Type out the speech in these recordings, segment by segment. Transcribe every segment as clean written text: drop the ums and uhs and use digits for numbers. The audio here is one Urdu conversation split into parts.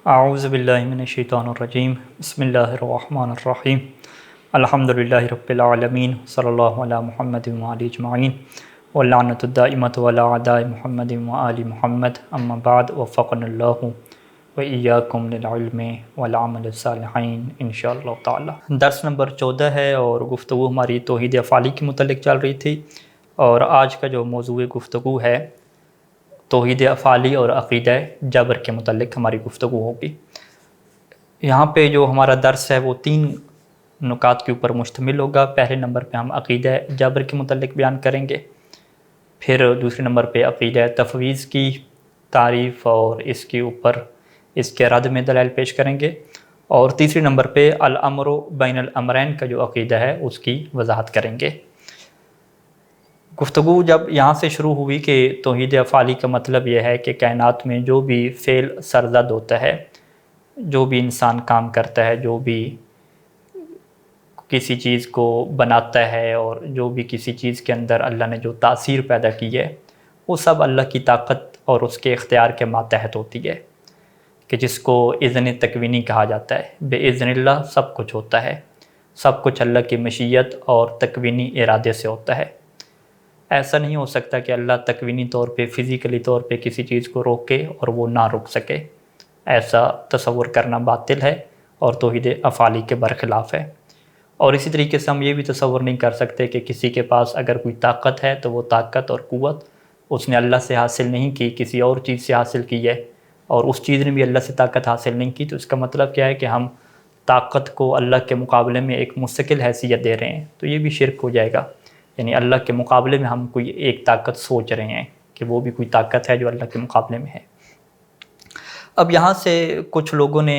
اعوذ باللہ من الشیطان الرجیم بسم اللہ الرحمن الرحیم الحمدللہ رب العالمین صلی اللہ علی محمد وآلہ اجمعین واللعنۃ الدائمۃ علی اعداء محمد وآل محمد اما بعد وفقنا اللہ وإیاکم للعلم والعمل الصالحین انشاءاللہ تعالی۔ درس نمبر 14 ہے اور گفتگو ہماری توحید افعالی کے متعلق چل رہی تھی، اور آج کا جو موضوع گفتگو ہے توحید افعالی اور عقیدہ جبر کے متعلق ہماری گفتگو ہوگی۔ یہاں پہ جو ہمارا درس ہے وہ 3 نکات کے اوپر مشتمل ہوگا۔ پہلے نمبر پہ ہم عقیدہ جبر کے متعلق بیان کریں گے، پھر دوسرے نمبر پہ عقیدہ تفویض کی تعریف اور اس کے اوپر اس کے رد میں دلائل پیش کریں گے، اور تیسرے نمبر پہ الامر بین الامرین کا جو عقیدہ ہے اس کی وضاحت کریں گے۔ گفتگو جب یہاں سے شروع ہوئی کہ توحید افعالی کا مطلب یہ ہے کہ کائنات میں جو بھی فعل سرزد ہوتا ہے، جو بھی انسان کام کرتا ہے، جو بھی کسی چیز کو بناتا ہے، اور جو بھی کسی چیز کے اندر اللہ نے جو تاثیر پیدا کی ہے، وہ سب اللہ کی طاقت اور اس کے اختیار کے ماتحت ہوتی ہے، کہ جس کو اذن تکوینی کہا جاتا ہے۔ بے اذن اللہ سب کچھ ہوتا ہے، سب کچھ اللہ کی مشیت اور تکوینی ارادے سے ہوتا ہے۔ ایسا نہیں ہو سکتا کہ اللہ تکوینی طور پہ فزیکلی طور پہ کسی چیز کو روکے اور وہ نہ رک سکے۔ ایسا تصور کرنا باطل ہے اور توحید افعالی کے برخلاف ہے۔ اور اسی طریقے سے ہم یہ بھی تصور نہیں کر سکتے کہ کسی کے پاس اگر کوئی طاقت ہے تو وہ طاقت اور قوت اس نے اللہ سے حاصل نہیں کی، کسی اور چیز سے حاصل کی ہے، اور اس چیز نے بھی اللہ سے طاقت حاصل نہیں کی، تو اس کا مطلب کیا ہے کہ ہم طاقت کو اللہ کے مقابلے میں ایک مستقل حیثیت دے رہے ہیں، تو یہ بھی شرک ہو جائے گا۔ یعنی اللہ کے مقابلے میں ہم کوئی ایک طاقت سوچ رہے ہیں کہ وہ بھی کوئی طاقت ہے جو اللہ کے مقابلے میں ہے۔ اب یہاں سے کچھ لوگوں نے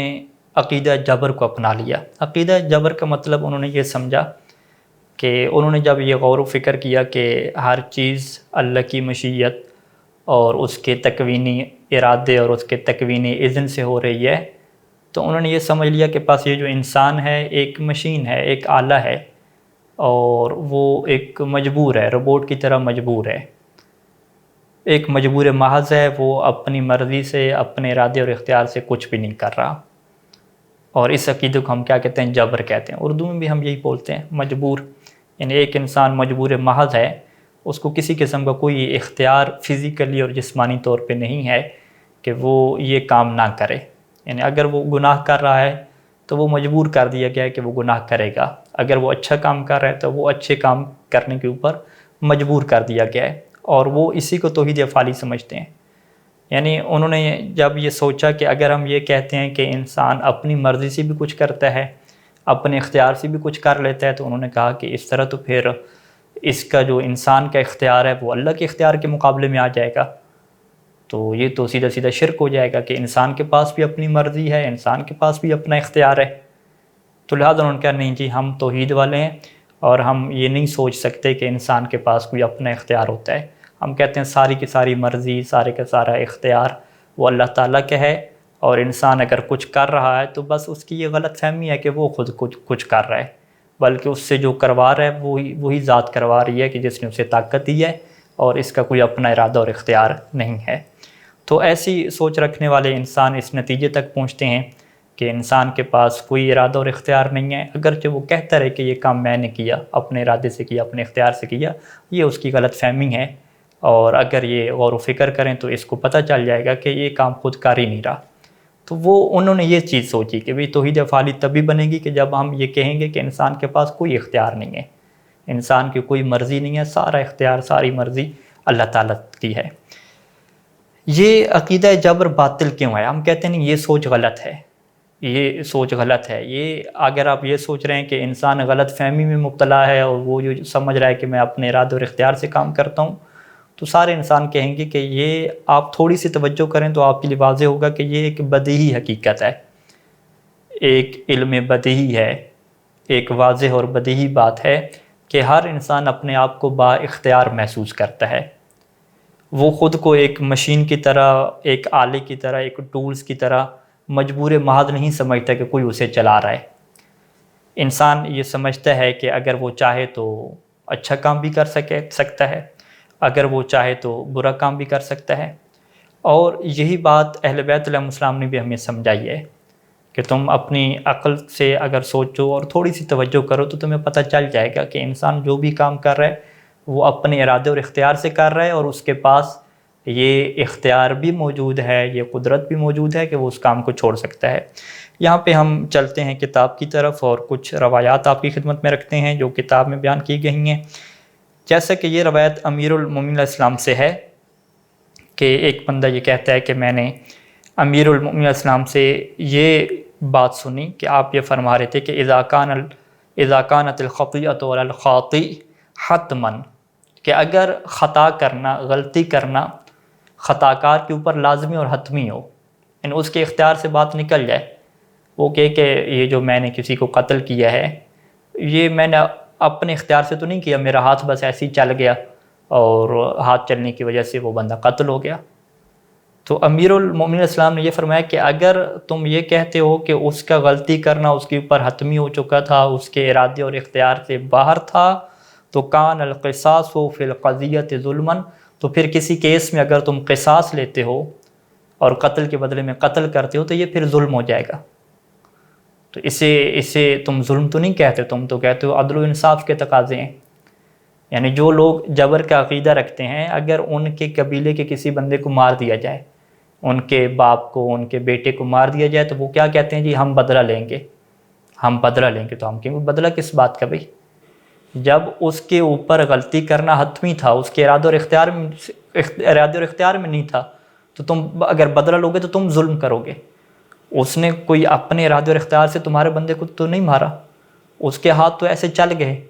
عقیدہ جبر کو اپنا لیا۔ عقیدہ جبر کا مطلب انہوں نے یہ سمجھا کہ انہوں نے جب یہ غور و فکر کیا کہ ہر چیز اللہ کی مشیت اور اس کے تکوینی ارادے اور اس کے تکوینی اذن سے ہو رہی ہے، تو انہوں نے یہ سمجھ لیا کہ پاس یہ جو انسان ہے ایک مشین ہے، ایک آلہ ہے، اور وہ ایک مجبور ہے، روبوٹ کی طرح مجبور ہے، ایک مجبور محض ہے، وہ اپنی مرضی سے، اپنے ارادے اور اختیار سے کچھ بھی نہیں کر رہا۔ اور اس عقیدے کو ہم کیا کہتے ہیں؟ جبر کہتے ہیں۔ اردو میں بھی ہم یہی بولتے ہیں، مجبور، یعنی ایک انسان مجبور محض ہے، اس کو کسی قسم کا کوئی اختیار فزیکلی اور جسمانی طور پہ نہیں ہے کہ وہ یہ کام نہ کرے۔ یعنی اگر وہ گناہ کر رہا ہے تو وہ مجبور کر دیا گیا ہے کہ وہ گناہ کرے گا، اگر وہ اچھا کام کر رہا ہے تو وہ اچھے کام کرنے کے اوپر مجبور کر دیا گیا ہے، اور وہ اسی کو توحید افعالی سمجھتے ہیں۔ یعنی انہوں نے جب یہ سوچا کہ اگر ہم یہ کہتے ہیں کہ انسان اپنی مرضی سے بھی کچھ کرتا ہے، اپنے اختیار سے بھی کچھ کر لیتا ہے، تو انہوں نے کہا کہ اس طرح تو پھر اس کا جو انسان کا اختیار ہے وہ اللہ کے اختیار کے مقابلے میں آ جائے گا، تو یہ تو سیدھا سیدھا شرک ہو جائے گا کہ انسان کے پاس بھی اپنی مرضی ہے، انسان کے پاس بھی اپنا اختیار ہے۔ تو لہٰذا انہوں نے کہا نہیں جی، ہم توحید والے ہیں اور ہم یہ نہیں سوچ سکتے کہ انسان کے پاس کوئی اپنا اختیار ہوتا ہے۔ ہم کہتے ہیں ساری کی ساری مرضی، سارے کا سارا اختیار وہ اللہ تعالیٰ کا ہے، اور انسان اگر کچھ کر رہا ہے تو بس اس کی یہ غلط فہمی ہے کہ وہ خود کچھ کر رہا ہے، بلکہ اس سے جو کروا رہا ہے وہی ذات کروا رہی ہے کہ جس نے اسے طاقت دی ہے، اور اس کا کوئی اپنا ارادہ اور اختیار نہیں ہے۔ تو ایسی سوچ رکھنے والے انسان اس نتیجے تک پہنچتے ہیں کہ انسان کے پاس کوئی ارادہ اور اختیار نہیں ہے، اگرچہ وہ کہتا رہے کہ یہ کام میں نے کیا، اپنے ارادے سے کیا، اپنے اختیار سے کیا، یہ اس کی غلط فہمی ہے، اور اگر یہ غور و فکر کریں تو اس کو پتہ چل جائے گا کہ یہ کام خود کار ہی نہیں رہا۔ تو انہوں نے یہ چیز سوچی کہ بھئی توحید افعالی تبھی بنے گی کہ جب ہم یہ کہیں گے کہ انسان کے پاس کوئی اختیار نہیں ہے، انسان کی کوئی مرضی نہیں ہے، سارا اختیار، ساری مرضی اللہ تعالیٰ کی ہے۔ یہ عقیدہ جبر باطل کیوں ہے؟ ہم کہتے ہیں نہیں، یہ سوچ غلط ہے، یہ سوچ غلط ہے۔ یہ اگر آپ یہ سوچ رہے ہیں کہ انسان غلط فہمی میں مبتلا ہے اور وہ جو سمجھ رہا ہے کہ میں اپنے ارادے اور اختیار سے کام کرتا ہوں، تو سارے انسان کہیں گے کہ یہ آپ تھوڑی سی توجہ کریں تو آپ کے لیے واضح ہوگا کہ یہ ایک بدیہی حقیقت ہے، ایک علم بدیہی ہے، ایک واضح اور بدیہی بات ہے کہ ہر انسان اپنے آپ کو با اختیار محسوس کرتا ہے۔ وہ خود کو ایک مشین کی طرح، ایک آلے کی طرح، ایک ٹولز کی طرح مجبور محض نہیں سمجھتا کہ کوئی اسے چلا رہا ہے۔ انسان یہ سمجھتا ہے کہ اگر وہ چاہے تو اچھا کام بھی کر سکتا ہے، اگر وہ چاہے تو برا کام بھی کر سکتا ہے، اور یہی بات اہل بیت علیہ السلام نے بھی ہمیں سمجھائی ہے کہ تم اپنی عقل سے اگر سوچو اور تھوڑی سی توجہ کرو تو تمہیں پتہ چل جائے گا کہ انسان جو بھی کام کر رہا ہے وہ اپنے ارادے اور اختیار سے کر رہا ہے، اور اس کے پاس یہ اختیار بھی موجود ہے، یہ قدرت بھی موجود ہے کہ وہ اس کام کو چھوڑ سکتا ہے۔ یہاں پہ ہم چلتے ہیں کتاب کی طرف اور کچھ روایات آپ کی خدمت میں رکھتے ہیں جو کتاب میں بیان کی گئی ہیں۔ جیسا کہ یہ روایت امیر المومنین علیہ السلام سے ہے کہ ایک بندہ یہ کہتا ہے کہ میں نے امیر المومنین علیہ السلام سے یہ بات سنی کہ آپ یہ فرما رہے تھے کہ اذا كانت الخطیئۃ علی الخاطئ حتما، کہ اگر خطا کرنا، غلطی کرنا خطا کار کے اوپر لازمی اور حتمی ہو، یعنی اس کے اختیار سے بات نکل جائے، وہ کہ یہ جو میں نے کسی کو قتل کیا ہے یہ میں نے اپنے اختیار سے تو نہیں کیا، میرا ہاتھ بس ایسے ہی چل گیا اور ہاتھ چلنے کی وجہ سے وہ بندہ قتل ہو گیا۔ تو امیر المومنین علیہ السلام نے یہ فرمایا کہ اگر تم یہ کہتے ہو کہ اس کا غلطی کرنا اس کے اوپر حتمی ہو چکا تھا، اس کے ارادے اور اختیار سے باہر تھا، تو کان القصاص فی القضیۃ ظلما، تو پھر کسی کیس میں اگر تم قصاص لیتے ہو اور قتل کے بدلے میں قتل کرتے ہو تو یہ پھر ظلم ہو جائے گا۔ تو اسے تم ظلم تو نہیں کہتے، تم تو کہتے ہو عدل و انصاف کے تقاضے ہیں۔ یعنی جو لوگ جبر کا عقیدہ رکھتے ہیں، اگر ان کے قبیلے کے کسی بندے کو مار دیا جائے، ان کے باپ کو، ان کے بیٹے کو مار دیا جائے، تو وہ کیا کہتے ہیں؟ جی ہم بدلہ لیں گے، ہم بدلہ لیں گے۔ تو ہم کہیں گے بدلہ کس بات کا بھائی؟ جب اس کے اوپر غلطی کرنا حتمی تھا، اس کے ارادے اور اختیار میں نہیں تھا، تو تم اگر بدلہ لوگے تو تم ظلم کرو گے۔ اس نے کوئی اپنے ارادے اور اختیار سے تمہارے بندے کو تو نہیں مارا، اس کے ہاتھ تو ایسے چل گئے،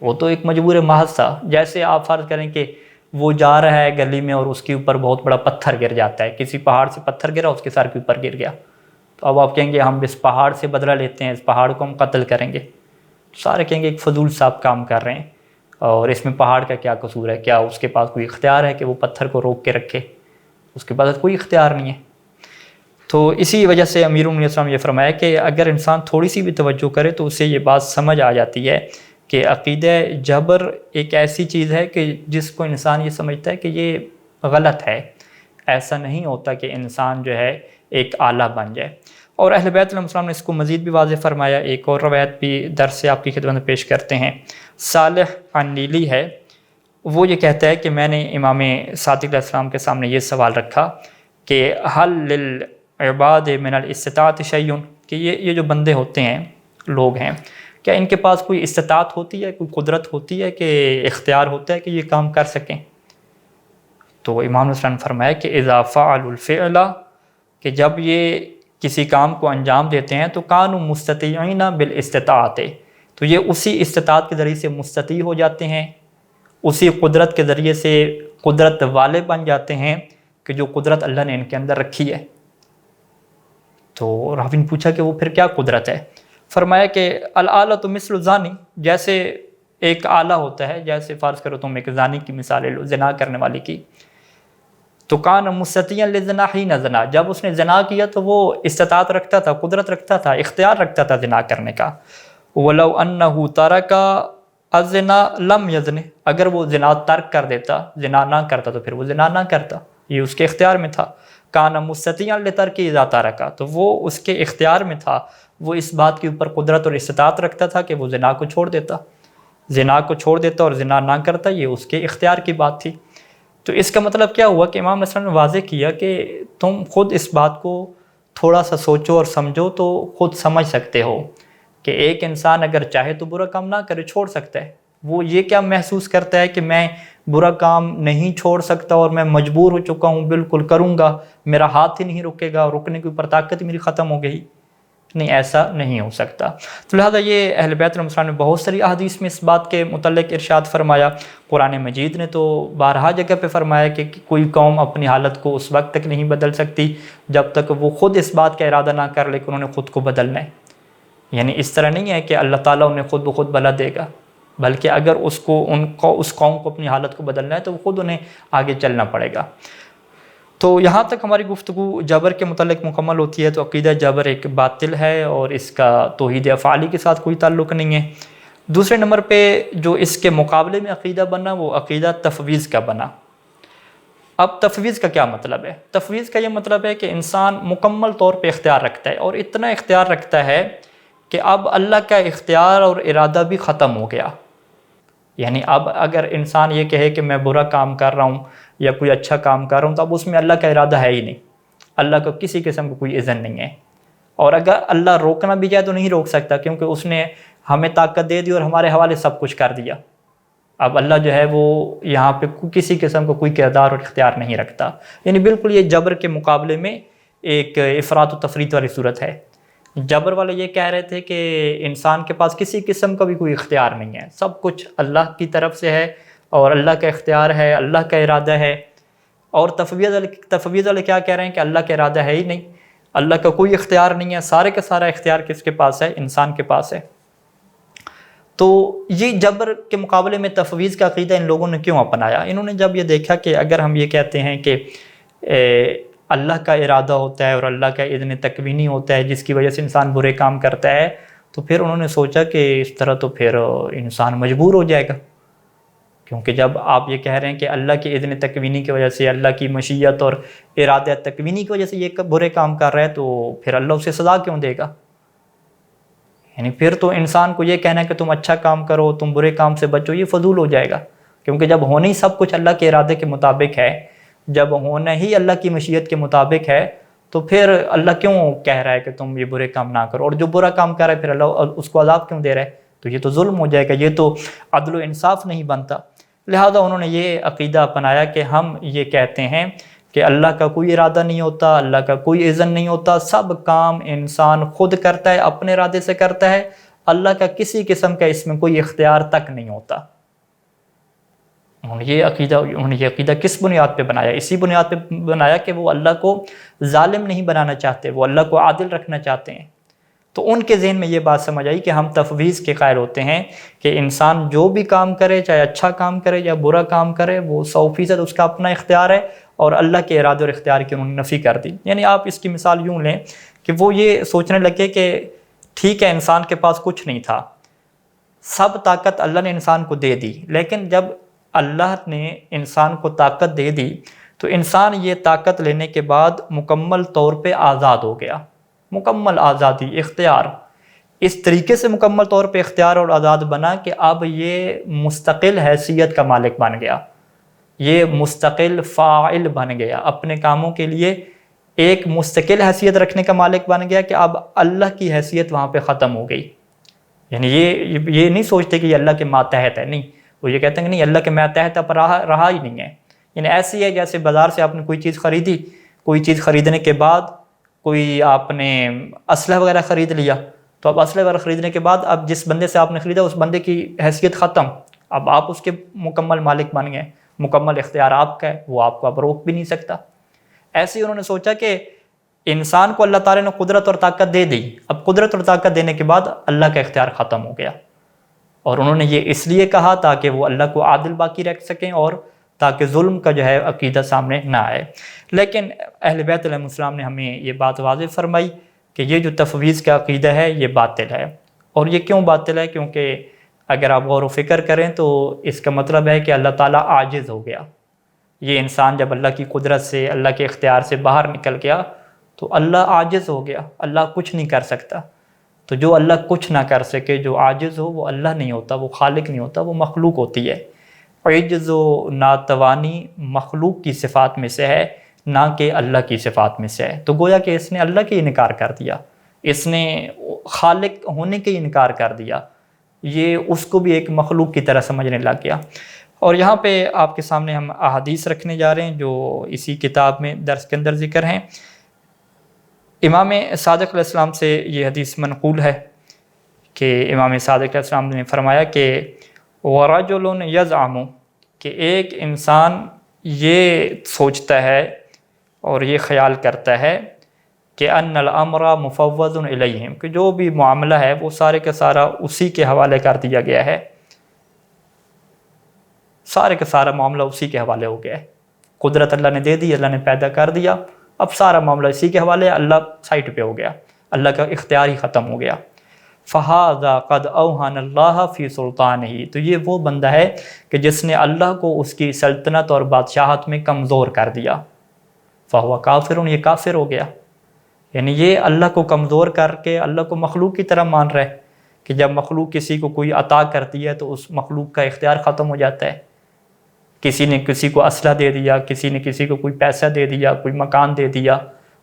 وہ تو ایک مجبور محض تھا۔ جیسے آپ فرض کریں کہ وہ جا رہا ہے گلی میں اور اس کے اوپر بہت بڑا پتھر گر جاتا ہے، کسی پہاڑ سے پتھر گرا، اس کے سر کے اوپر گر گیا، تو اب آپ کہیں گے ہم اس پہاڑ سے بدلہ لیتے ہیں، اس پہاڑ کو ہم قتل کریں گے، سارے کہیں گے ایک فضول صاحب کام کر رہے ہیں، اور اس میں پہاڑ کا کیا قصور ہے؟ کیا اس کے پاس کوئی اختیار ہے کہ وہ پتھر کو روک کے رکھے؟ اس کے پاس کوئی اختیار نہیں ہے۔ تو اسی وجہ سے امیر المومنین السلام یہ فرمایا کہ اگر انسان تھوڑی سی بھی توجہ کرے تو اسے یہ بات سمجھ آ جاتی ہے کہ عقیدہ جبر ایک ایسی چیز ہے کہ جس کو انسان یہ سمجھتا ہے کہ یہ غلط ہے۔ ایسا نہیں ہوتا کہ انسان جو ہے ایک آلہ بن جائے۔ اور اہل بیت علیہ السلام نے اس کو مزید بھی واضح فرمایا۔ ایک اور روایت بھی درس سے آپ کی خدمت میں پیش کرتے ہیں۔ صالح النیلی ہے، وہ یہ کہتا ہے کہ میں نے امام صادق علیہ السلام کے سامنے یہ سوال رکھا کہ حل للعباد من الاستطاعت شیء، کہ یہ جو بندے ہوتے ہیں، لوگ ہیں، کیا ان کے پاس کوئی استطاعت ہوتی ہے، کوئی قدرت ہوتی ہے، کہ اختیار ہوتا ہے کہ یہ کام کر سکیں؟ تو امام صلی اللہ علیہ وسلم نے فرمایا کہ اذا فعلوا الفعل، کہ جب یہ کسی کام کو انجام دیتے ہیں تو کانوا مستطیعین بالاستطاعت، تو یہ اسی استطاعت کے ذریعے سے مستطیع ہو جاتے ہیں، اسی قدرت کے ذریعے سے قدرت والے بن جاتے ہیں کہ جو قدرت اللہ نے ان کے اندر رکھی ہے۔ تو راوی نے پوچھا کہ وہ پھر کیا قدرت ہے؟ فرمایا کہ الآلۃ مثل الزانی، جیسے ایک آلہ ہوتا ہے، جیسے فرض کرو تم ایک زانی کی مثال لے لو، زنا کرنے والی کی، تو کان مستطیعا للزنا حین زنا، جب اس نے زنا کیا تو وہ استطاعت رکھتا تھا، قدرت رکھتا تھا، اختیار رکھتا تھا زنا کرنے کا۔ ولو انہ ترک الزنا لم یزن، اگر وہ زنا ترک کر دیتا، زنا نہ کرتا، تو پھر وہ زنا نہ کرتا، یہ اس کے اختیار میں تھا۔ کان مستطیعا لترک اذا ترک، تو وہ اس کے اختیار میں تھا، وہ اس بات کے اوپر قدرت اور استطاعت رکھتا تھا کہ وہ زنا کو چھوڑ دیتا، زنا کو چھوڑ دیتا اور زنا نہ کرتا، یہ اس کے اختیار کی بات تھی۔ تو اس کا مطلب کیا ہوا کہ امام صلی اللہ علیہ وسلم نے واضح کیا کہ تم خود اس بات کو تھوڑا سا سوچو اور سمجھو تو خود سمجھ سکتے ہو کہ ایک انسان اگر چاہے تو برا کام نہ کرے، چھوڑ سکتا ہے۔ وہ یہ کیا محسوس کرتا ہے کہ میں برا کام نہیں چھوڑ سکتا اور میں مجبور ہو چکا ہوں، بالکل کروں گا، میرا ہاتھ ہی نہیں رکے گا، رکنے کے اوپر طاقت ہی میری ختم ہو گئی، نہیں، ایسا نہیں ہو سکتا۔ تو لہٰذا یہ اہل بیت علیہ السلام نے بہت ساری احادیث میں اس بات کے متعلق ارشاد فرمایا۔ قرآن مجید نے تو بارہا جگہ پہ فرمایا کہ کوئی قوم اپنی حالت کو اس وقت تک نہیں بدل سکتی جب تک وہ خود اس بات کا ارادہ نہ کر لے کہ انہوں نے خود کو بدلنا ہے۔ یعنی اس طرح نہیں ہے کہ اللہ تعالیٰ انہیں خود بخود بلا دے گا، بلکہ اگر اس قوم کو اپنی حالت کو بدلنا ہے تو وہ خود انہیں آگے چلنا پڑے گا۔ تو یہاں تک ہماری گفتگو جبر کے متعلق مکمل ہوتی ہے۔ تو عقیدہ جبر ایک باطل ہے اور اس کا توحید افعالی کے ساتھ کوئی تعلق نہیں ہے۔ دوسرے نمبر پہ جو اس کے مقابلے میں عقیدہ بنا وہ عقیدہ تفویض کا بنا۔ اب تفویض کا کیا مطلب ہے؟ تفویض کا یہ مطلب ہے کہ انسان مکمل طور پہ اختیار رکھتا ہے، اور اتنا اختیار رکھتا ہے کہ اب اللہ کا اختیار اور ارادہ بھی ختم ہو گیا۔ یعنی اب اگر انسان یہ کہے کہ میں برا کام کر رہا ہوں یا کوئی اچھا کام کر رہا ہوں، تو اب اس میں اللہ کا ارادہ ہے ہی نہیں، اللہ کو کسی قسم کا کوئی اذن نہیں ہے۔ اور اگر اللہ روکنا بھی جائے تو نہیں روک سکتا، کیونکہ اس نے ہمیں طاقت دے دی اور ہمارے حوالے سب کچھ کر دیا۔ اب اللہ جو ہے وہ یہاں پہ کسی قسم کا کوئی کردار اور اختیار نہیں رکھتا۔ یعنی بالکل یہ جبر کے مقابلے میں ایک افراط و تفریط والی صورت ہے۔ جبر والے یہ کہہ رہے تھے کہ انسان کے پاس کسی قسم کا بھی کوئی اختیار نہیں ہے، سب کچھ اللہ کی طرف سے ہے اور اللہ کا اختیار ہے، اللہ کا ارادہ ہے۔ اور تفویض والے کیا کہہ رہے ہیں کہ اللہ کا ارادہ ہے ہی نہیں، اللہ کا کوئی اختیار نہیں ہے، سارے کا سارا اختیار کس کے پاس ہے؟ انسان کے پاس ہے۔ تو یہ جبر کے مقابلے میں تفویض کا عقیدہ ان لوگوں نے کیوں اپنایا؟ انہوں نے جب یہ دیکھا کہ اگر ہم یہ کہتے ہیں کہ اللہ کا ارادہ ہوتا ہے اور اللہ کا اذن تکوینی ہوتا ہے جس کی وجہ سے انسان برے کام کرتا ہے، تو پھر انہوں نے سوچا کہ اس طرح تو پھر انسان مجبور ہو جائے گا، کیونکہ جب آپ یہ کہہ رہے ہیں کہ اللہ کے اذن تکوینی کی وجہ سے، اللہ کی مشیت اور ارادہ تکوینی کی وجہ سے یہ برے کام کر رہا ہے، تو پھر اللہ اسے سزا کیوں دے گا؟ یعنی پھر تو انسان کو یہ کہنا ہے کہ تم اچھا کام کرو، تم برے کام سے بچو، یہ فضول ہو جائے گا، کیونکہ جب ہونا ہی سب کچھ اللہ کے ارادے کے مطابق ہے، جب ہونا ہی اللہ کی مشیت کے مطابق ہے، تو پھر اللہ کیوں کہہ رہا ہے کہ تم یہ برے کام نہ کرو؟ اور جو برا کام کر رہا ہے پھر اللہ اس کو عذاب کیوں دے رہا ہے؟ تو یہ تو ظلم ہو جائے گا، یہ تو عدل و انصاف نہیں بنتا۔ لہذا انہوں نے یہ عقیدہ اپنایا کہ ہم یہ کہتے ہیں کہ اللہ کا کوئی ارادہ نہیں ہوتا، اللہ کا کوئی اذن نہیں ہوتا، سب کام انسان خود کرتا ہے، اپنے ارادے سے کرتا ہے، اللہ کا کسی قسم کا اس میں کوئی اختیار تک نہیں ہوتا۔ انہوں نے یہ عقیدہ کس بنیاد پہ بنایا؟ اسی بنیاد پہ بنایا کہ وہ اللہ کو ظالم نہیں بنانا چاہتے، وہ اللہ کو عادل رکھنا چاہتے ہیں۔ تو ان کے ذہن میں یہ بات سمجھ آئی کہ ہم تفویض کے قائل ہوتے ہیں کہ انسان جو بھی کام کرے، چاہے اچھا کام کرے یا برا کام کرے، وہ 100% اس کا اپنا اختیار ہے، اور اللہ کے ارادے اور اختیار کی انہوں نے نفی کر دی۔ یعنی آپ اس کی مثال یوں لیں کہ وہ یہ سوچنے لگے کہ ٹھیک ہے انسان کے پاس کچھ نہیں تھا، سب طاقت اللہ نے انسان کو دے دی، لیکن جب اللہ نے انسان کو طاقت دے دی تو انسان یہ طاقت لینے کے بعد مکمل طور پہ آزاد ہو گیا، مکمل آزادی، اختیار، اس طریقے سے مکمل طور پہ اختیار اور آزاد بنا کہ اب یہ مستقل حیثیت کا مالک بن گیا، یہ مستقل فاعل بن گیا، اپنے کاموں کے لیے ایک مستقل حیثیت رکھنے کا مالک بن گیا کہ اب اللہ کی حیثیت وہاں پہ ختم ہو گئی۔ یعنی یہ نہیں سوچتے کہ یہ اللہ کے ماتحت ہے، نہیں، وہ یہ کہتے ہیں کہ نہیں، اللہ کے ماتحت اب رہا ہی نہیں ہے۔ یعنی ایسی ہے جیسے بازار سے آپ نے کوئی چیز خریدی، کوئی چیز خریدنے کے بعد کوئی آپ نے اسلحہ وغیرہ خرید لیا، تو اب اسلحہ وغیرہ خریدنے کے بعد اب جس بندے سے آپ نے خریدا اس بندے کی حیثیت ختم، اب آپ اس کے مکمل مالک بن گئے، مکمل اختیار آپ کا ہے، وہ آپ کو اب روک بھی نہیں سکتا۔ ایسے ہی انہوں نے سوچا کہ انسان کو اللہ تعالیٰ نے قدرت اور طاقت دے دی، اب قدرت اور طاقت دینے کے بعد اللہ کا اختیار ختم ہو گیا، اور انہوں نے یہ اس لیے کہا تاکہ وہ اللہ کو عادل باقی رکھ سکیں اور تاکہ ظلم کا جو ہے عقیدہ سامنے نہ آئے۔ لیکن اہل بیت علیہ السلام نے ہمیں یہ بات واضح فرمائی کہ یہ جو تفویض کا عقیدہ ہے یہ باطل ہے۔ اور یہ کیوں باطل ہے؟ کیونکہ اگر آپ غور و فکر کریں تو اس کا مطلب ہے کہ اللہ تعالیٰ عاجز ہو گیا۔ یہ انسان جب اللہ کی قدرت سے، اللہ کے اختیار سے باہر نکل گیا تو اللہ عاجز ہو گیا، اللہ کچھ نہیں کر سکتا۔ تو جو اللہ کچھ نہ کر سکے، جو عاجز ہو، وہ اللہ نہیں ہوتا، وہ خالق نہیں ہوتا، وہ مخلوق ہوتی ہے۔ عجز و ناتوانی مخلوق کی صفات میں سے ہے، نہ کہ اللہ کی صفات میں سے ہے۔ تو گویا کہ اس نے اللہ کے انکار کر دیا، اس نے خالق ہونے کے انکار کر دیا، یہ اس کو بھی ایک مخلوق کی طرح سمجھنے لگ گیا۔ اور یہاں پہ آپ کے سامنے ہم احادیث رکھنے جا رہے ہیں جو اسی کتاب میں درس کے اندر ذکر ہیں۔ امام صادق علیہ السلام سے یہ حدیث منقول ہے کہ امام صادق علیہ السلام نے فرمایا کہ وَرَجُلٌ يَزْعَمُ، کہ ایک انسان یہ سوچتا ہے اور یہ خیال کرتا ہے کہ ان الامر مفوض الیہم، کہ جو بھی معاملہ ہے وہ سارے کا سارا اسی کے حوالے کر دیا گیا ہے، سارے کا سارا معاملہ اسی کے حوالے ہو گیا ہے۔ قدرت اللہ نے دے دی، اللہ نے پیدا کر دیا، اب سارا معاملہ اسی کے حوالے ہے، اللہ سائٹ پہ ہو گیا، اللہ کا اختیار ہی ختم ہو گیا۔ فہذا قد اوہن اللہ فی سلطانہ، تو یہ وہ بندہ ہے کہ جس نے اللہ کو اس کی سلطنت اور بادشاہت میں کمزور کر دیا، فہو کافر، یہ کافر ہو گیا۔ یعنی یہ اللہ کو کمزور کر کے اللہ کو مخلوق کی طرح مان رہا ہے کہ جب مخلوق کسی کو کوئی عطا کرتی ہے تو اس مخلوق کا اختیار ختم ہو جاتا ہے۔ کسی نے کسی کو اسلحہ دے دیا، کسی نے کسی کو کوئی پیسہ دے دیا، کوئی مکان دے دیا،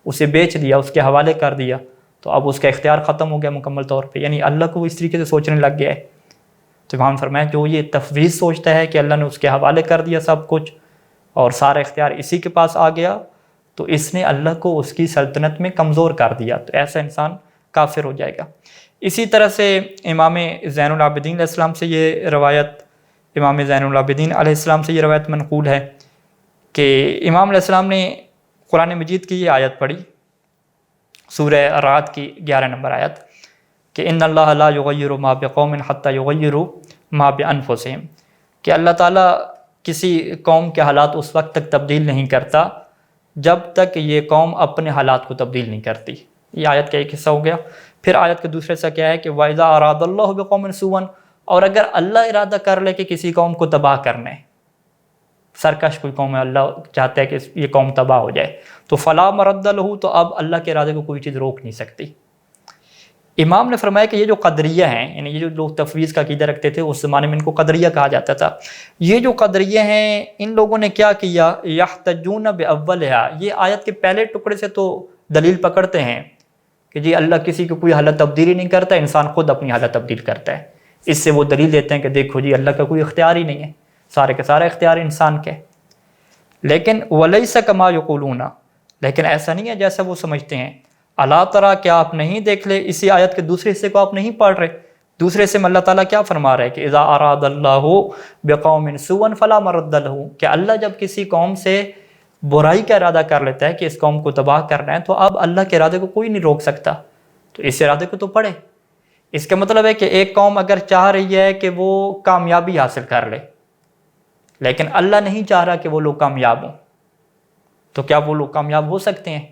اسے بیچ دیا، اس کے حوالے کر دیا، تو اب اس کا اختیار ختم ہو گیا مکمل طور پہ، یعنی اللہ کو وہ اس طریقے سے سوچنے لگ گیا ہے۔ تو امام فرمایا جو یہ تفویض سوچتا ہے کہ اللہ نے اس کے حوالے کر دیا سب کچھ اور سارا اختیار اسی کے پاس آ گیا، تو اس نے اللہ کو اس کی سلطنت میں کمزور کر دیا، تو ایسا انسان کافر ہو جائے گا۔ اسی طرح سے امام زین العابدین علیہ السلام سے یہ روایت، امام زین العابدین علیہ السلام سے یہ روایت منقول ہے کہ امام علیہ السلام نے قرآن مجید کی یہ آیت پڑھی، سورہ رعد کی 11 نمبر آیت، کہ ان اللہ لا یغیر ما بقوم حتی یغیروا ما بانفسہم، کہ اللہ تعالیٰ کسی قوم کے حالات اس وقت تک تبدیل نہیں کرتا جب تک یہ قوم اپنے حالات کو تبدیل نہیں کرتی۔ یہ آیت کا ایک حصہ ہو گیا۔ پھر آیت کا دوسرا حصہ کیا ہے کہ وَإِذَا أَرَادَ اللَّهُ بِقَوْمٍ سُوءًا، اور اگر اللہ ارادہ کر لے کہ کسی قوم کو تباہ کرنے، سرکش کوئی قوم ہے، اللہ چاہتا ہے کہ یہ قوم تباہ ہو جائے، تو فَلَا مَرَدَّ لَهُ، تو اب اللہ کے ارادے کو کوئی چیز روک نہیں سکتی۔ امام نے فرمایا کہ یہ جو قدریہ ہیں، یعنی یہ جو لوگ تفویض کا عقیدہ رکھتے تھے اس زمانے میں ان کو قدریہ کہا جاتا تھا، یہ جو قدریہ ہیں ان لوگوں نے کیا کیا، یحتجون بأولها، یہ آیت کے پہلے ٹکڑے سے تو دلیل پکڑتے ہیں کہ جی اللہ کسی کو کوئی حالت تبدیلی نہیں کرتا، انسان خود اپنی حالت تبدیل کرتا ہے۔ اس سے وہ دلیل دیتے ہیں کہ دیکھو جی اللہ کا کوئی اختیار ہی نہیں ہے، سارے کے سارا اختیار انسان کے۔ لیکن وَلَيْسَ كَمَا يَقُولُونَ، لیکن ایسا نہیں ہے جیسا وہ سمجھتے ہیں۔ اللہ ترى، کیا آپ نہیں دیکھ لے، اسی آیت کے دوسرے حصے کو آپ نہیں پڑھ رہے؟ دوسرے حصے میں اللہ تعالیٰ کیا فرما رہا ہے کہ اذا اراد اللہ بقوم سوءا فلا مرد له، کہ اللہ جب کسی قوم سے برائی کا ارادہ کر لیتا ہے کہ اس قوم کو تباہ کرنا ہے، تو اب اللہ کے ارادے کو کوئی نہیں روک سکتا، تو اس ارادے کو تو پڑھے۔ اس کا مطلب ہے کہ ایک قوم اگر چاہ رہی ہے کہ وہ کامیابی حاصل کر لے، لیکن اللہ نہیں چاہ رہا کہ وہ لوگ کامیاب ہوں، تو کیا وہ لوگ کامیاب ہو سکتے ہیں؟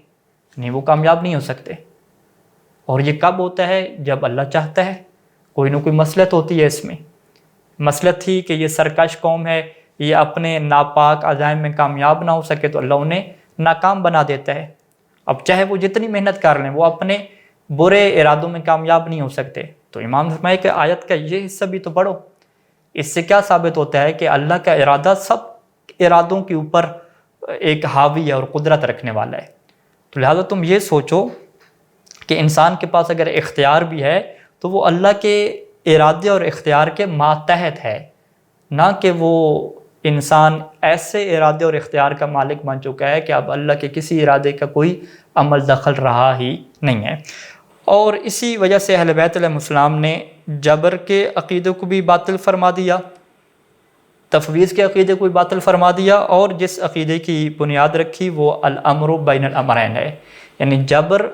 نہیں، وہ کامیاب نہیں ہو سکتے۔ اور یہ کب ہوتا ہے؟ جب اللہ چاہتا ہے، کوئی نہ کوئی مصلحت ہوتی ہے اس میں۔ مصلحت تھی کہ یہ سرکش قوم ہے، یہ اپنے ناپاک عزائم میں کامیاب نہ ہو سکے تو اللہ انہیں ناکام بنا دیتا ہے۔ اب چاہے وہ جتنی محنت کر لیں، وہ اپنے برے ارادوں میں کامیاب نہیں ہو سکتے۔ تو امام نے فرمایا کہ آیت کا یہ حصہ بھی تو پڑھو۔ اس سے کیا ثابت ہوتا ہے کہ اللہ کا ارادہ سب ارادوں کے اوپر ایک حاوی ہے اور قدرت رکھنے والا ہے۔ تو لہٰذا تم یہ سوچو کہ انسان کے پاس اگر اختیار بھی ہے تو وہ اللہ کے ارادے اور اختیار کے ماتحت ہے، نہ کہ وہ انسان ایسے ارادے اور اختیار کا مالک بن چکا ہے کہ اب اللہ کے کسی ارادے کا کوئی عمل دخل رہا ہی نہیں ہے۔ اور اسی وجہ سے اہل بیت علیہ السلام نے جبر کے عقیدے کو بھی باطل فرما دیا، تفویض کے عقیدے کو بھی باطل فرما دیا، اور جس عقیدے کی بنیاد رکھی وہ الامر بین الامرین ہے، یعنی جبر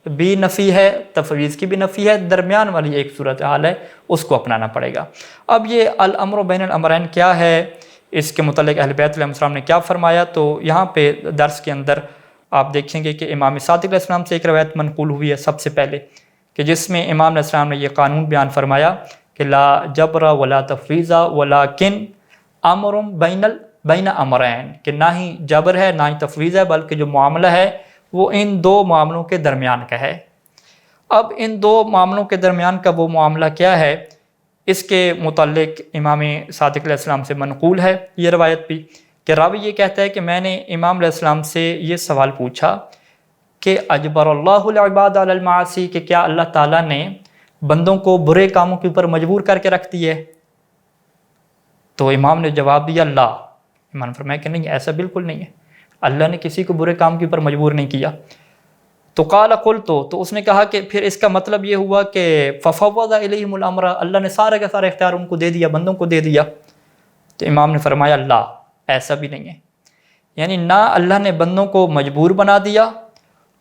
بھی نفی ہے، تفویض کی بھی نفی ہے، درمیان والی ایک صورتحال ہے، اس کو اپنانا پڑے گا۔ اب یہ الامر بین الامرین کیا ہے، اس کے متعلق اہل بیت علیہ السلام نے کیا فرمایا، تو یہاں پہ درس کے اندر آپ دیکھیں گے کہ امام صادق علیہ السلام سے ایک روایت منقول ہوئی ہے سب سے پہلے، کہ جس میں امام علیہ السلام نے یہ قانون بیان فرمایا کہ لا جبر ولا تفویض ولکن امر بین امرین، کہ نہ ہی جبر ہے نہ ہی تفویض ہے، بلکہ جو معاملہ ہے وہ ان دو معاملوں کے درمیان کا ہے۔ اب ان دو معاملوں کے درمیان کا وہ معاملہ کیا ہے، اس کے متعلق امام صادق علیہ السلام سے منقول ہے یہ روایت بھی، کہ راوی یہ کہتا ہے کہ میں نے امام علیہ السلام سے یہ سوال پوچھا کہ اجبر اللہ العباد علی المعاصی، کہ کیا اللہ تعالیٰ نے بندوں کو برے کاموں کے اوپر مجبور کر کے رکھ دی ہے؟ تو امام نے جواب دیا لا، امام نے فرمایا کہ نہیں، ایسا بالکل نہیں ہے، اللہ نے کسی کو برے کام کے اوپر مجبور نہیں کیا۔ تو قال قلت، تو اس نے کہا کہ پھر اس کا مطلب یہ ہوا کہ ففوض الیہم الامر، اللہ نے سارے کا سارا اختیار ان کو دے دیا، بندوں کو دے دیا۔ تو امام نے فرمایا لا، ایسا بھی نہیں ہے، یعنی نہ اللہ نے بندوں کو مجبور بنا دیا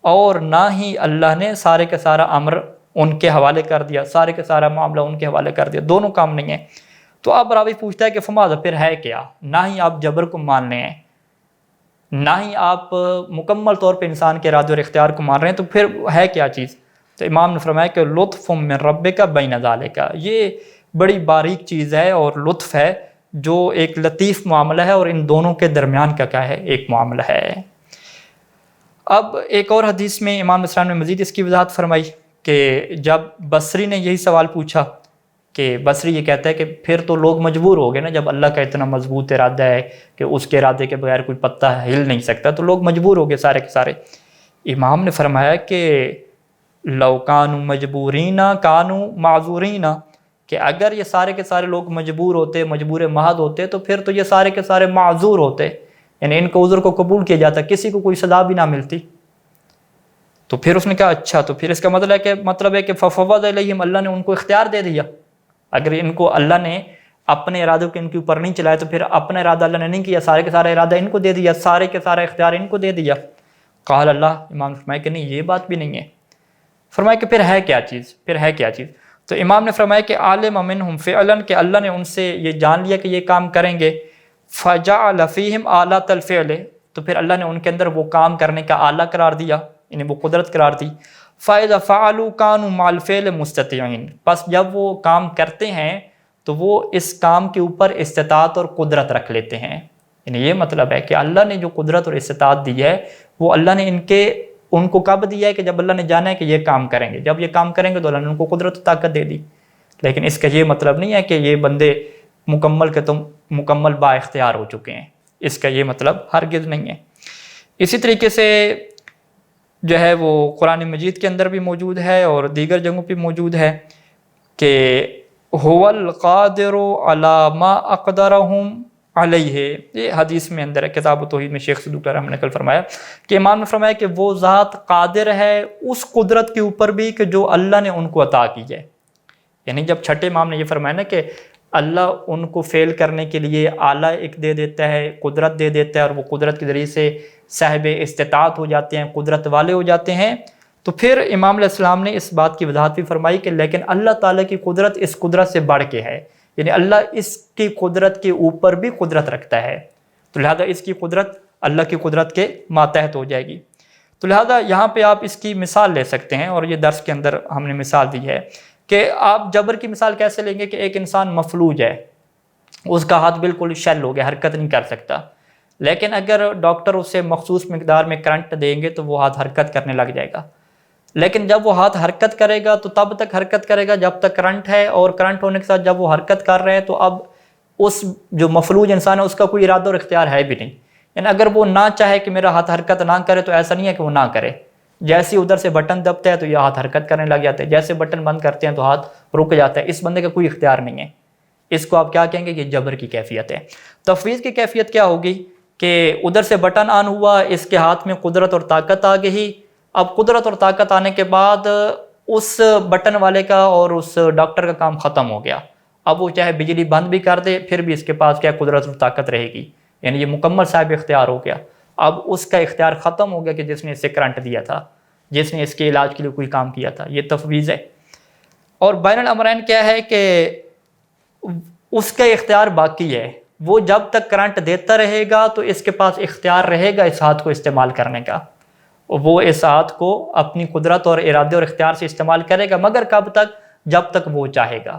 اور نہ ہی اللہ نے سارے کا سارا امر ان کے حوالے کر دیا، سارے کا سارا معاملہ ان کے حوالے کر دیا، دونوں کام نہیں ہیں۔ تو اب راوی پوچھتا ہے کہ فماذا، پھر ہے کیا؟ نہ ہی آپ جبر کو مان رہے ہیں، نہ ہی آپ مکمل طور پہ انسان کے ارادے اور اختیار کو مان رہے ہیں، تو پھر ہے کیا چیز؟ تو امام نے فرمایا کہ لطف من ربک بین ذالک، یہ بڑی باریک چیز ہے اور لطف ہے جو ایک لطیف معاملہ ہے اور ان دونوں کے درمیان کا کیا ہے، ایک معاملہ ہے۔ اب ایک اور حدیث میں امام علیہ السلام نے مزید اس کی وضاحت فرمائی کہ جب بصری نے یہی سوال پوچھا کہ بصری یہ کہتا ہے کہ پھر تو لوگ مجبور ہو گئے نا، جب اللہ کا اتنا مضبوط ارادہ ہے کہ اس کے ارادے کے بغیر کوئی پتہ ہل نہیں سکتا، تو لوگ مجبور ہو گئے سارے کے سارے۔ امام نے فرمایا کہ لو کانوا مجبورین کانوا معذورین، کہ اگر یہ سارے کے سارے لوگ مجبور ہوتے، مجبور محض ہوتے، تو پھر تو یہ سارے کے سارے معذور ہوتے، یعنی ان کو عذر کو قبول کیا جاتا، کسی کو کوئی سزا بھی نہ ملتی۔ تو پھر اس نے کہا اچھا، تو پھر اس کا مطلب ہے کہ ففوض الیہم، اللہ نے ان کو اختیار دے دیا۔ اگر ان کو اللہ نے اپنے ارادوں کے ان کے اوپر نہیں چلائے تو پھر اپنا ارادہ اللہ نے نہیں کیا، سارے کے سارے ارادہ ان کو دے دیا، سارے کے سارا اختیار ان کو دے دیا۔ قال اللہ، امام نے فرمایا کہ نہیں، یہ بات بھی نہیں ہے۔ فرمایا کہ پھر ہے کیا چیز، پھر ہے کیا چیز؟ تو امام نے فرمایا کہ عالم منہم فعلا، کہ اللہ نے ان سے یہ جان لیا کہ یہ کام کریں گے، فجعل فیہم آلۃ الفعل، تو پھر اللہ نے ان کے اندر وہ کام کرنے کا آلہ قرار دیا، یعنی وہ قدرت قرار دی۔ فَإِذَا فَعَلُوا كَانُوا مَعَ الْفِعْلِ مُسْتَطِيعِينَ، بس جب وہ کام کرتے ہیں تو وہ اس کام کے اوپر استطاعت اور قدرت رکھ لیتے ہیں، یعنی یہ مطلب ہے کہ اللہ نے جو قدرت اور استطاعت دی ہے وہ اللہ نے ان کو کب دیا ہے کہ جب اللہ نے جانا ہے کہ یہ کام کریں گے، جب یہ کام کریں گے تو اللہ نے ان کو قدرت و طاقت دے دی۔ لیکن اس کا یہ مطلب نہیں ہے کہ یہ بندے مکمل با اختیار ہو چکے ہیں، اس کا یہ مطلب ہرگز نہیں ہے۔ اسی طریقے سے جو ہے وہ قرآن مجید کے اندر بھی موجود ہے اور دیگر جگہوں پہ موجود ہے کہ هو القادر علی ما اقدرہم علیہ، یہ حدیث میں اندر ہے، کتاب التوحید میں شیخ صدوق رحمہ نے کل فرمایا کہ امام نے فرمایا کہ وہ ذات قادر ہے اس قدرت کے اوپر بھی کہ جو اللہ نے ان کو عطا کی ہے۔ یعنی جب چھٹے امام نے یہ فرمایا نا کہ اللہ ان کو فعل کرنے کے لیے آلہ ایک دے دیتا ہے، قدرت دے دیتا ہے، اور وہ قدرت کے ذریعے سے صاحب استطاعت ہو جاتے ہیں، قدرت والے ہو جاتے ہیں، تو پھر امام علیہ السلام نے اس بات کی وضاحت بھی فرمائی کہ لیکن اللہ تعالیٰ کی قدرت اس قدرت سے بڑھ کے ہے، یعنی اللہ اس کی قدرت کے اوپر بھی قدرت رکھتا ہے، تو لہذا اس کی قدرت اللہ کی قدرت کے ماتحت ہو جائے گی۔ تو لہذا یہاں پہ آپ اس کی مثال لے سکتے ہیں، اور یہ درس کے اندر ہم نے مثال دی ہے کہ آپ جبر کی مثال کیسے لیں گے کہ ایک انسان مفلوج ہے، اس کا ہاتھ بالکل شل ہو گیا، حرکت نہیں کر سکتا، لیکن اگر ڈاکٹر اسے مخصوص مقدار میں کرنٹ دیں گے تو وہ ہاتھ حرکت کرنے لگ جائے گا۔ لیکن جب وہ ہاتھ حرکت کرے گا تو تب تک حرکت کرے گا جب تک کرنٹ ہے، اور کرنٹ ہونے کے ساتھ جب وہ حرکت کر رہے ہیں تو اب اس جو مفلوج انسان ہے اس کا کوئی ارادہ اور اختیار ہے بھی نہیں، یعنی اگر وہ نہ چاہے کہ میرا ہاتھ حرکت نہ کرے تو ایسا نہیں ہے کہ وہ نہ کرے، جیسے ادھر سے بٹن دبتا ہے تو یہ ہاتھ حرکت کرنے لگ جاتا ہے، جیسے بٹن بند کرتے ہیں تو ہاتھ رک جاتا ہے، اس بندے کا کوئی اختیار نہیں ہے۔ اس کو آپ کیا کہیں گے؟ یہ جبر کی کیفیت ہے۔ تفویض کی کیفیت کیا ہوگی کہ ادھر سے بٹن آن ہوا، اس کے ہاتھ میں قدرت اور طاقت آ گئی، اب قدرت اور طاقت آنے کے بعد اس بٹن والے کا اور اس ڈاکٹر کا کام ختم ہو گیا، اب وہ چاہے بجلی بند بھی کر دے پھر بھی اس کے پاس کیا قدرت اور طاقت رہے گی، یعنی یہ مکمل صاحب اختیار ہو گیا۔ اب اس کا اختیار ختم ہو گیا کہ جس نے اسے کرنٹ دیا تھا، جس نے اس کے علاج کے لیے کوئی کام کیا تھا، یہ تفویض ہے۔ اور بین الامرین کیا ہے کہ اس کا اختیار باقی ہے، وہ جب تک کرنٹ دیتا رہے گا تو اس کے پاس اختیار رہے گا اس ہاتھ کو استعمال کرنے کا، وہ اس ہاتھ کو اپنی قدرت اور ارادے اور اختیار سے استعمال کرے گا، مگر کب تک؟ جب تک وہ چاہے گا۔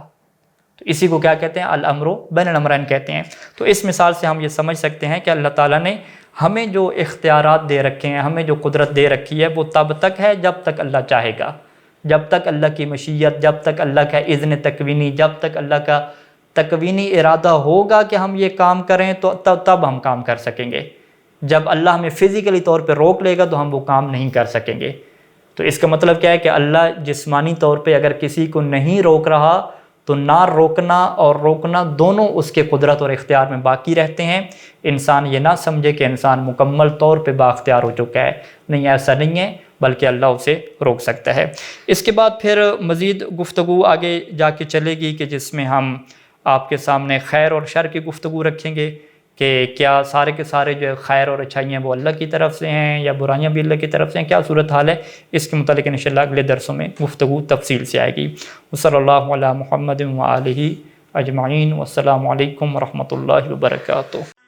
تو اسی کو کیا کہتے ہیں؟ الامر بین الامرین کہتے ہیں۔ تو اس مثال سے ہم یہ سمجھ سکتے ہیں کہ اللہ تعالیٰ نے ہمیں جو اختیارات دے رکھے ہیں، ہمیں جو قدرت دے رکھی ہے، وہ تب تک ہے جب تک اللہ چاہے گا، جب تک اللہ کی مشیت، جب تک اللہ کا اذن تکوینی، جب تک اللہ کا تکوینی ارادہ ہوگا کہ ہم یہ کام کریں تو تب ہم کام کر سکیں گے۔ جب اللہ ہمیں فزیکلی طور پہ روک لے گا تو ہم وہ کام نہیں کر سکیں گے۔ تو اس کا مطلب کیا ہے کہ اللہ جسمانی طور پہ اگر کسی کو نہیں روک رہا تو نہ روکنا اور روکنا دونوں اس کے قدرت اور اختیار میں باقی رہتے ہیں۔ انسان یہ نہ سمجھے کہ انسان مکمل طور پہ بااختیار ہو چکا ہے، نہیں، ایسا نہیں ہے، بلکہ اللہ اسے روک سکتا ہے۔ اس کے بعد پھر مزید گفتگو آگے جا کے چلے گی کہ جس میں ہم آپ کے سامنے خیر اور شر کی گفتگو رکھیں گے کہ کیا سارے کے سارے جو خیر اور اچھائیاں وہ اللہ کی طرف سے ہیں یا برائیاں بھی اللہ کی طرف سے ہیں، کیا صورتحال ہے، اس کے متعلق انشاءاللہ اگلے درسوں میں گفتگو تفصیل سے آئے گی۔ وصلی اللہ علی محمد وآلہ اجمعین، والسلام علیکم ورحمۃ اللہ وبرکاتہ۔